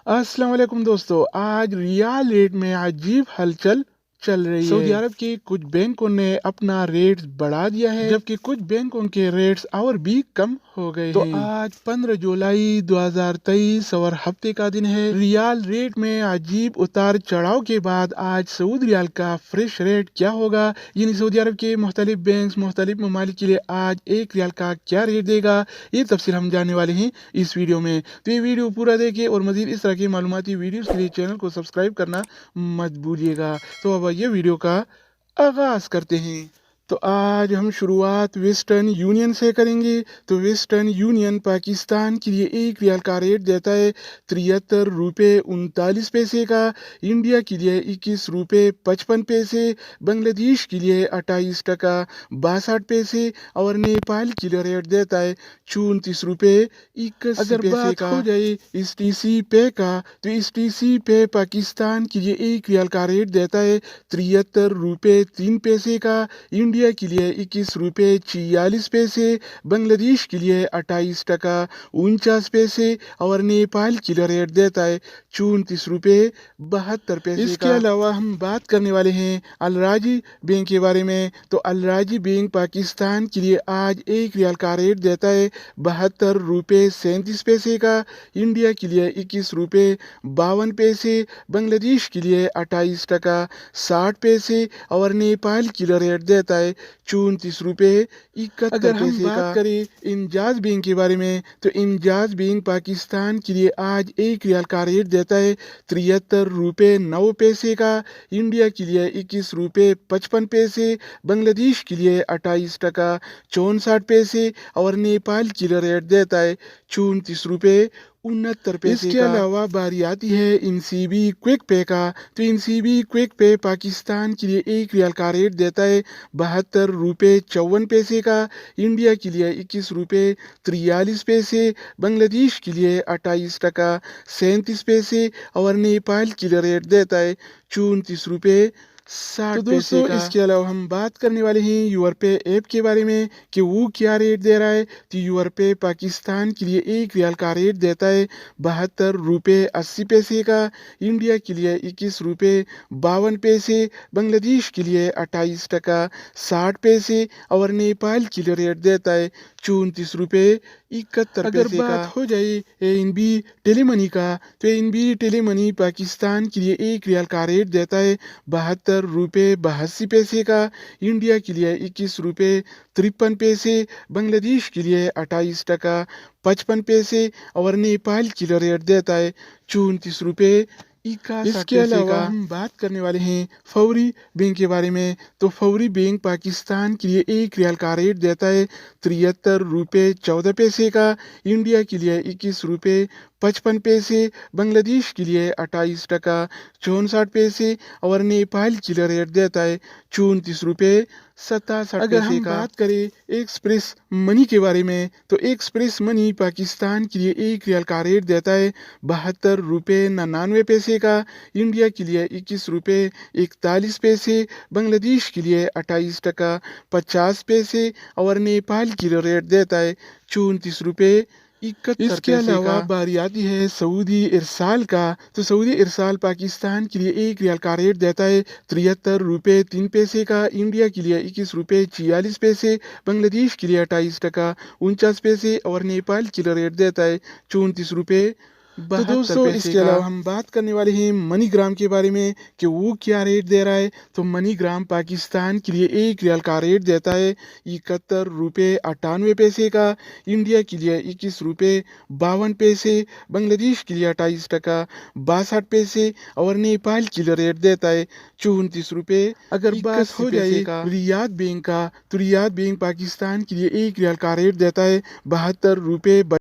अस्सलाम वालेकुम दोस्तों। आज रियाल रेट में अजीब हलचल चल रही है। सऊदी अरब के कुछ बैंकों ने अपना रेट बढ़ा दिया है, जबकि कुछ बैंकों के रेट्स और भी कम हो गए तो हैं। आज 15 जुलाई 2023 और हफ्ते का दिन है। रियाल रेट में अजीब उतार चढ़ाव के बाद आज सऊदी रियाल का फ्रेश रेट क्या होगा, यानी सऊदी अरब के मुख्तलिफ बैंक मुख्तलिफ ममालिक के लिए आज एक रियाल का क्या रेट देगा, ये तफसील हम जानने वाले हैं इस वीडियो में। तो ये वीडियो पूरा देखें और मजीद इस तरह की मालूमाती वीडियोस के लिए चैनल को सब्सक्राइब करना मत भूलिएगा। तो अब ये वीडियो का आगाज करते हैं। तो आज हम शुरुआत वेस्टर्न यूनियन से करेंगे। तो वेस्टर्न यूनियन पाकिस्तान के लिए एक रियाल का रेट देता है 73 रुपये 39 पैसे का, इंडिया के लिए 21 रुपये 55 पैसे, बांग्लादेश के लिए 28 टका 62 पैसे और नेपाल के लिए रेट देता है 34 रुपये 81 अगर बात हो जाए इस टीसी पे का, तो इस टीसी पे पाकिस्तान के लिए एक रियाल का रेट देता है 73 रुपये 3 पैसे का, इंडिया के लिए 21 रुपये 46 पैसे, बांग्लादेश के लिए 28 टका 49 पैसे और नेपाल के लिए रेट देता है 34 रुपये 72 पैसे। इसके अलावा हम बात करने वाले हैं अल राजी बैंक के बारे में। तो अल राजी बैंक पाकिस्तान के लिए आज एक रियाल का रेट देता है 72 रुपये 37 पैसे का, इंडिया के लिए 21 रुपये 52 पैसे, बांग्लादेश के लिए 28 टका 60 पैसे और नेपाल के लिए रेट देता है 34 रुपये 71 अगर हम बात करें इंजाज बैंक के बारे में, तो इंजाज बैंक पाकिस्तान के लिए आज एक रियाल का रेट देता है 73 रुपये 9 पैसे का, इंडिया के लिए 21 रुपये 55 पैसे, बांग्लादेश के लिए 28 टका 64 पैसे और नेपाल के लिए रेट देता है 34 रुपये 69 पैसे। इसके अलावा बारी आती है इनसीबी क्विक पे का। तो इनसीबी क्विक पे पाकिस्तान के लिए एक रियाल का रेट देता है 72 रुपये 54 पैसे का, इंडिया के लिए 21 रुपये 43 पैसे, बांग्लादेश के लिए 28 टका 37 पैसे और नेपाल के लिए रेट देता है 34 रुपये 60 पैसे का। इसके अलावा हम बात करने वाले हैं यूरपे ऐप के बारे में कि वो क्या रेट दे रहा है। तो यूरपे पाकिस्तान के लिए एक रियाल का रेट देता है 72 रुपये 80 पैसे का, इंडिया के लिए 21 रुपये 52 पैसे, बांग्लादेश के लिए 28 टका 60 पैसे और नेपाल के लिए रेट देता है 34 रुपये 71 अगर बात हो जाए एनबी टेलीमनी का, तो एनबी टेलीमनी पाकिस्तान के लिए एक रियाल का रेट देता है 72 रुपये 82 पैसे का, इंडिया के लिए 21 रुपये 53 पैसे, बांग्लादेश के लिए 28 टका 55 पैसे और नेपाल के लिए रेट देता है 34 रुपये 61। इसके अलावा हम बात करने वाले हैं फौरी बैंक के बारे में। तो फौरी बैंक पाकिस्तान के लिए एक रियाल का रेट देता है 73 रुपये 14 पैसे का, इंडिया के लिए 21 रुपये 55 पैसे, बांग्लादेश के लिए 28 टका 64 पैसे और नेपाल के लिए रेट देता है 34 रुपये 67 अगर हम बात करें एक्सप्रेस मनी के बारे में, तो एक्सप्रेस मनी पाकिस्तान के लिए एक रियाल का रेट देता है 72 रुपये 99 पैसे का, इंडिया के लिए 21 रुपये 41 पैसे, बांग्लादेश के लिए 28 टका 50 पैसे और नेपाल के लिए रेट देता है 34 रुपये 71। इसके अलावा बारी आती है सऊदी इरसाल का। तो सऊदी इरसाल पाकिस्तान के लिए एक रियाल का रेट देता है 73 रुपये 3 पैसे का, इंडिया के लिए 21 रुपये 46 पैसे, बांग्लादेश के लिए 28 टका 49 पैसे और नेपाल के लिए रेट देता है 34 रुपये। तो दोस्तों इसके अलावा हम बात करने वाले हैं मनीग्राम के बारे में कि वो क्या रेट दे रहा है। तो मनीग्राम पाकिस्तान के लिए एक रियाल का रेट देता है 71 रुपये 98 पैसे का, इंडिया के लिए 21 रुपये 52 पैसे, बांग्लादेश के लिए 28 टका 62 पैसे और नेपाल के लिए रेट देता है 34 रुपये। अगर बात हो जाए रियाद बैंक का, तो रियाद बैंक पाकिस्तान के लिए एक रियाल का रेट देता है 72 रुपये